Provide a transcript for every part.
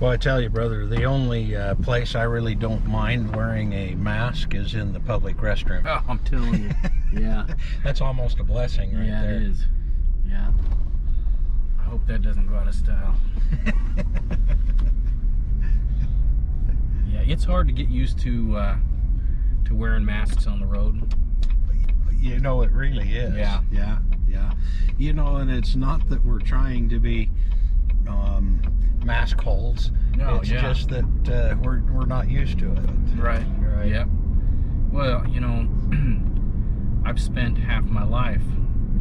Well, I tell you, brother, the only place I really don't mind wearing a mask is in the public restroom. Oh, I'm telling you. Yeah. That's almost a blessing right Yeah, there. it is. Yeah. I hope that doesn't go out of style. Yeah, it's hard to get used to wearing masks on the road. You know, it really is. Yeah. Yeah. You know, and it's not that we're trying to be mask holes. No, it's yeah. just that we're not used to it. Right. Right. Yep. Well, you know, I've spent half my life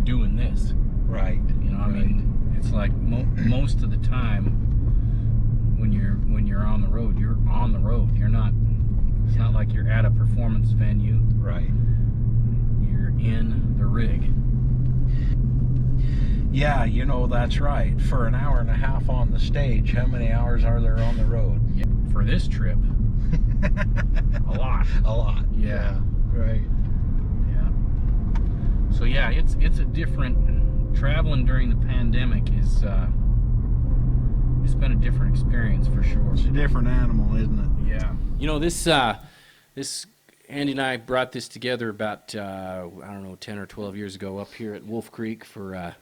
doing this. Right. You know, I mean, it's like most of the time when you're on the road, you're on the road. You're not. It's not like you're at a performance venue. Right. You're in the rig. Yeah, you know, that's right. For an hour and a half on the stage, how many hours are there on the road? Yeah. For this trip, a lot. A lot. Yeah. Right. Yeah. So yeah, it's a different traveling during the pandemic is it's been a different experience for sure. It's a different animal, isn't it? Yeah. You know, this Andy and I brought this together about I don't know, 10 or 12 years ago up here at Wolf Creek for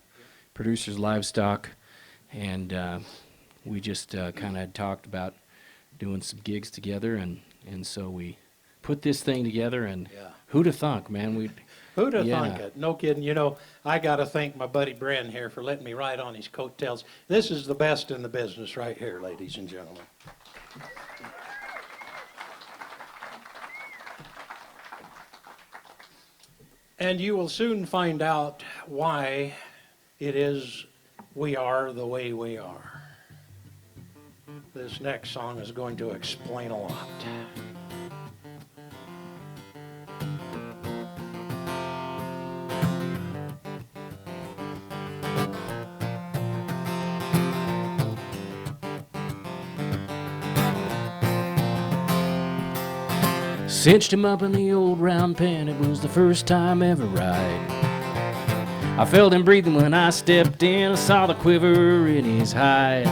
Producers Livestock, and we just kind of talked about doing some gigs together, and so we put this thing together, and Yeah. who'd have thunk, man? Who'd have Yeah. thunk it? No kidding. You know, I got to thank my buddy Bren here for letting me ride on his coattails. This is the best in the business right here, ladies and gentlemen. And you will soon find out why it is we are the way we are. This next song is going to explain a lot. Cinched him up in the old round pen, it was the first time ever right. I felt him breathing when I stepped in, I saw the quiver in his hide.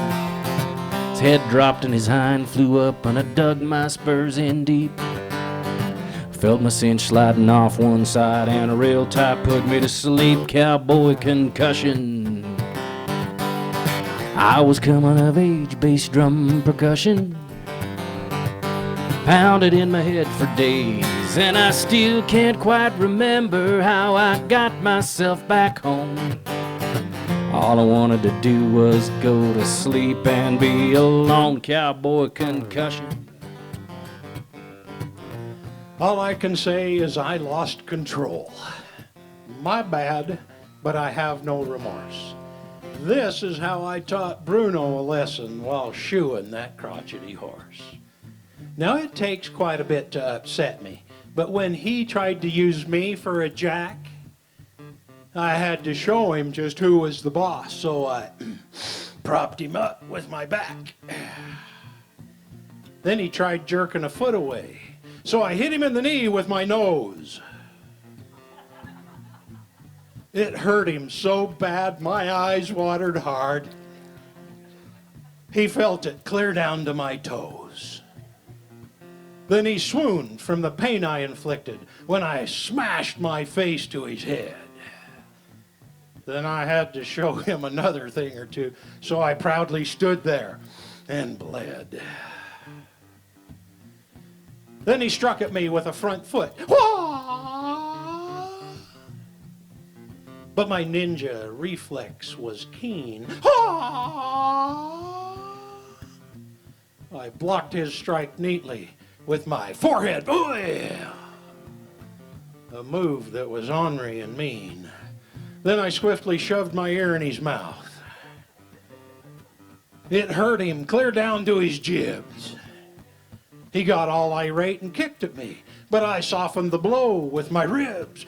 His head dropped and his hind flew up, and I dug my spurs in deep. Felt my cinch sliding off one side, and a rail tie put me to sleep. Cowboy concussion. I was coming of age, bass drum percussion pounded in my head for days, and I still can't quite remember how I got myself back home. All I wanted to do was go to sleep and be alone. Cowboy concussion. All I can say is I lost control. My bad, but I have no remorse. This is how I taught Bruno a lesson while shoeing that crotchety horse. Now, it takes quite a bit to upset me, but when he tried to use me for a jack, I had to show him just who was the boss, so I propped him up with my back. Then he tried jerking a foot away, so I hit him in the knee with my nose. It hurt him so bad, my eyes watered hard. He felt it clear down to my toes. Then he swooned from the pain I inflicted when I smashed my face to his head. Then I had to show him another thing or two, so I proudly stood there and bled. Then he struck at me with a front foot. But my ninja reflex was keen. I blocked his strike neatly with my forehead. A move that was ornery and mean. Then I swiftly shoved my ear in his mouth. It hurt him clear down to his jibs. He got all irate and kicked at me, but I softened the blow with my ribs.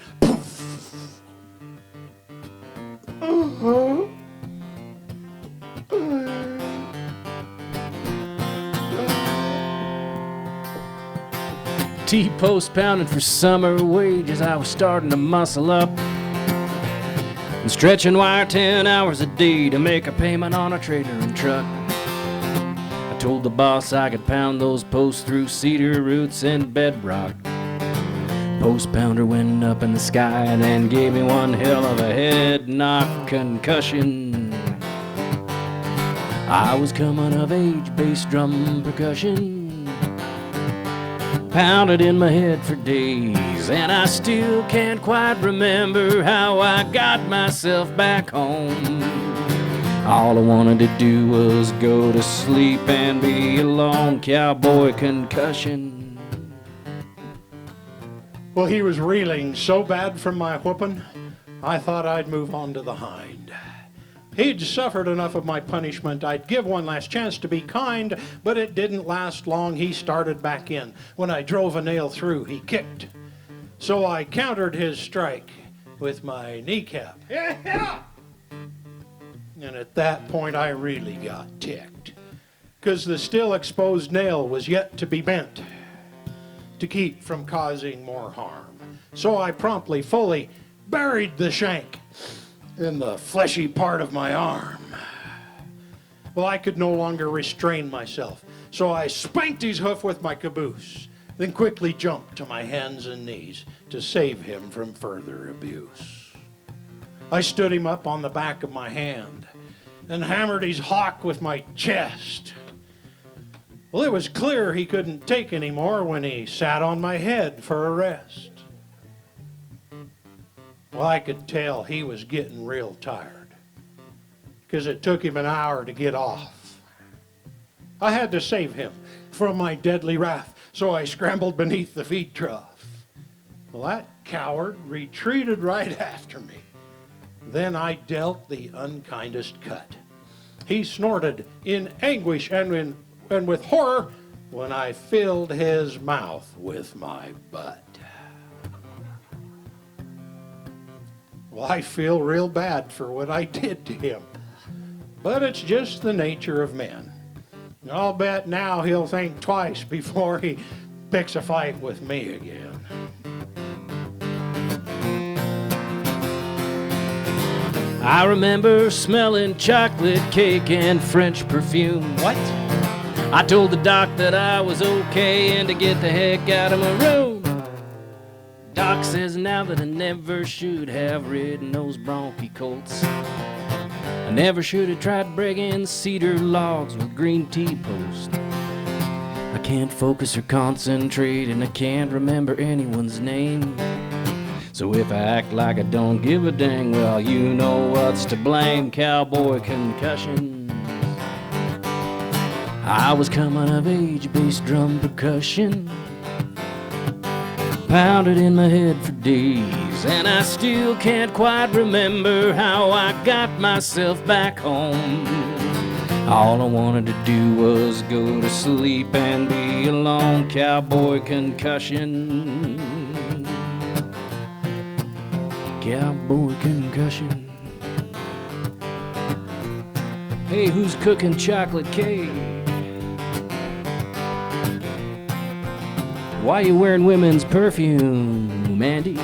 T-post pounding for summer wages, I was starting to muscle up and stretching wire 10 hours a day to make a payment on a trailer and truck. I Told the boss I could pound those posts through cedar roots and bedrock. Post pounder went up in the sky and then gave me one hell of a head knock. Concussion. I was coming of age, bass drum percussion pounded in my head for days, and I still can't quite remember how I got myself back home. All I wanted to do was go to sleep and be alone. Cowboy concussion. Well, he was reeling so bad from my whooping, I thought I'd move on to the hind. He'd suffered enough of my punishment. I'd give one last chance to be kind, but it didn't last long. He started back in. When I drove a nail through, he kicked. So I countered his strike with my kneecap. Yeah! And at that point, I really got ticked, because the still exposed nail was yet to be bent to keep from causing more harm. So I promptly, fully buried the shank in the fleshy part of my arm. Well, I could no longer restrain myself, so I spanked his hoof with my caboose, then quickly jumped to my hands and knees to save him from further abuse. I stood him up on the back of my hand and hammered his hock with my chest. Well, it was clear he couldn't take any more when he sat on my head for a rest. Well, I could tell he was getting real tired, because it took him an hour to get off. I had to save him from my deadly wrath, so I scrambled beneath the feed trough. Well, that coward retreated right after me. Then I dealt the unkindest cut. He snorted in anguish and with horror when I filled his mouth with my butt. Well, I feel real bad for what I did to him, but it's just the nature of men. And I'll bet now he'll think twice before he picks a fight with me again. I remember smelling chocolate cake and French perfume. What? I told the doc that I was okay and to get the heck out of my room. Doc says now that I never should have ridden those bronchi colts. I never should have tried breaking cedar logs with green tea post. I can't focus or concentrate, and I can't remember anyone's name. So if I act like I don't give a dang, well, you know what's to blame. Cowboy concussion. I was coming of age, bass drum percussion pounded in my head for days, and I still can't quite remember how I got myself back home. All I wanted to do was go to sleep and be alone. Cowboy concussion. Cowboy concussion. Hey, who's cooking chocolate cake? Why you wearing women's perfume, Mandy?